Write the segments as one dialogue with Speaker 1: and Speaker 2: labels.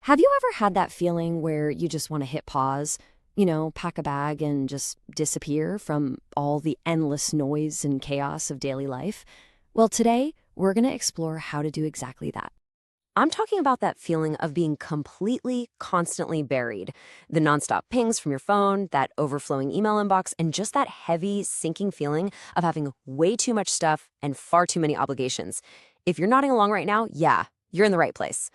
Speaker 1: Have you ever had that feeling where you just want to hit pause, pack a bag and just disappear from all the endless noise and chaos of daily life? Well, today we're going to explore how to do exactly that. I'm talking about that feeling of being completely, constantly buried. The nonstop pings from your phone, that overflowing email inbox, and just that heavy, sinking feeling of having way too much stuff and far too many obligations. If you're nodding along right now, yeah, you're in the right place.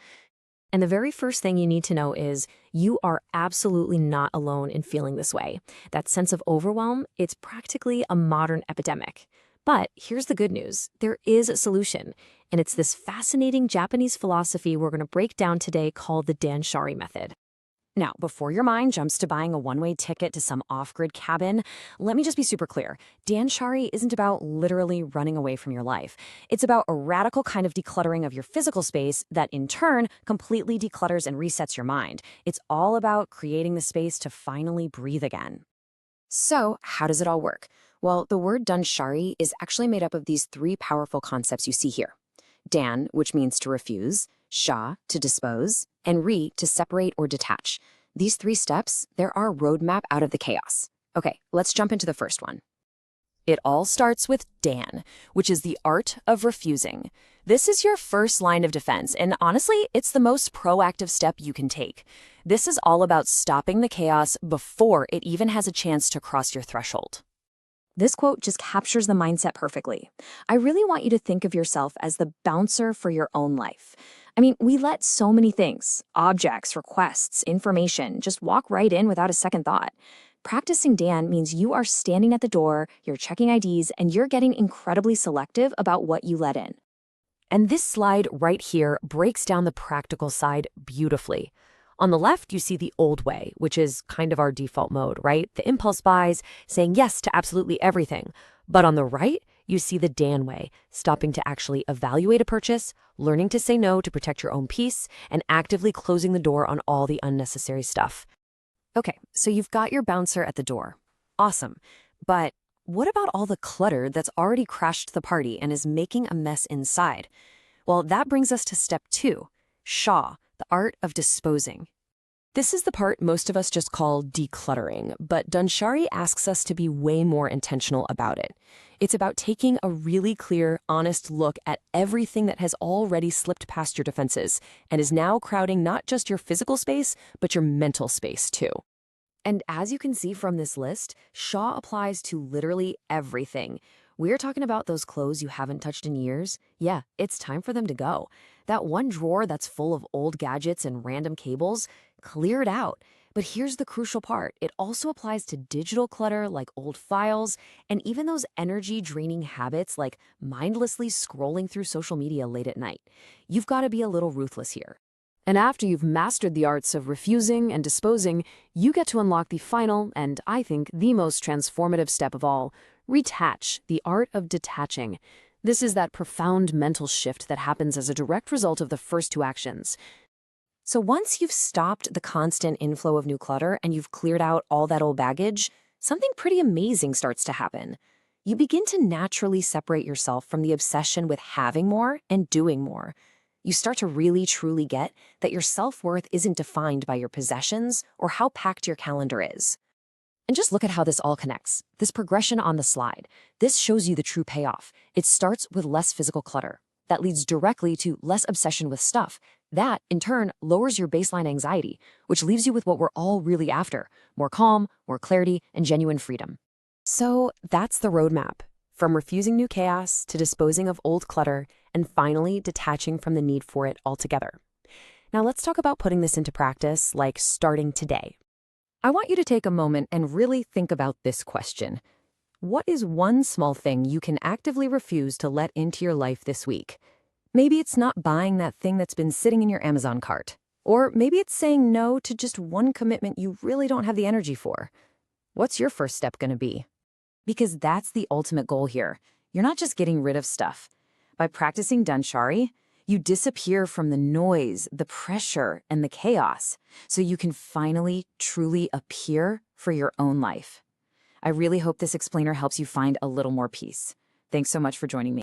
Speaker 1: And the very first thing you need to know is you are absolutely not alone in feeling this way. That sense of overwhelm, it's practically a modern epidemic. But here's the good news. There is a solution, and it's this fascinating Japanese philosophy we're going to break down today called the Danshari method. Now, before your mind jumps to buying a one-way ticket to some off-grid cabin, let me just be super clear. Danshari isn't about literally running away from your life. It's about a radical kind of decluttering of your physical space that, in turn, completely declutters and resets your mind. It's all about creating the space to finally breathe again. So, how does it all work? Well, the word Danshari is actually made up of these three powerful concepts you see here. Dan, which means to refuse, Sha, to dispose, and Ri, to separate or detach. These three steps, they're our roadmap out of the chaos. Okay, let's jump into the first one. It all starts with Dan, which is the art of refusing. This is your first line of defense, and honestly, it's the most proactive step you can take. This is all about stopping the chaos before it even has a chance to cross your threshold. This quote just captures the mindset perfectly. I really want you to think of yourself as the bouncer for your own life. I mean, we let so many things, objects, requests, information, just walk right in without a second thought. Practicing Dan means you are standing at the door, you're checking IDs, and you're getting incredibly selective about what you let in. And this slide right here breaks down the practical side beautifully. On the left, you see the old way, which is kind of our default mode, right? The impulse buys, saying yes to absolutely everything. But on the right, you see the Dan way, stopping to actually evaluate a purchase, learning to say no to protect your own peace, and actively closing the door on all the unnecessary stuff. Okay, so you've got your bouncer at the door. Awesome. But what about all the clutter that's already crashed the party and is making a mess inside? Well, that brings us to step 2, Sha, the art of disposing. This is the part most of us just call decluttering, but Danshari asks us to be way more intentional about it. It's about taking a really clear, honest look at everything that has already slipped past your defenses and is now crowding not just your physical space, but your mental space too. And as you can see from this list, Shaw applies to literally everything. We're talking about those clothes you haven't touched in years. Yeah, it's time for them to go. That one drawer that's full of old gadgets and random cables, clear it out. But here's the crucial part. It also applies to digital clutter like old files and even those energy-draining habits like mindlessly scrolling through social media late at night. You've got to be a little ruthless here. And after you've mastered the arts of refusing and disposing, you get to unlock the final, and I think the most transformative step of all, retach, the art of detaching. This is that profound mental shift that happens as a direct result of the first two actions. So once you've stopped the constant inflow of new clutter and you've cleared out all that old baggage, something pretty amazing starts to happen. You begin to naturally separate yourself from the obsession with having more and doing more. You start to really truly get that your self-worth isn't defined by your possessions or how packed your calendar is. And just look at how this all connects. This progression on the slide. This shows you the true payoff. It starts with less physical clutter. That leads directly to less obsession with stuff. That, in turn, lowers your baseline anxiety, which leaves you with what we're all really after: more calm, more clarity, and genuine freedom. So that's the roadmap. From refusing new chaos to disposing of old clutter, and finally detaching from the need for it altogether. Now let's talk about putting this into practice, like starting today. I want you to take a moment and really think about this question. What is one small thing you can actively refuse to let into your life this week? Maybe it's not buying that thing that's been sitting in your Amazon cart. Or maybe it's saying no to just one commitment you really don't have the energy for. What's your first step going to be? Because that's the ultimate goal here. You're not just getting rid of stuff. By practicing Danshari, you disappear from the noise, the pressure, and the chaos, so you can finally, truly appear for your own life. I really hope this explainer helps you find a little more peace. Thanks so much for joining me.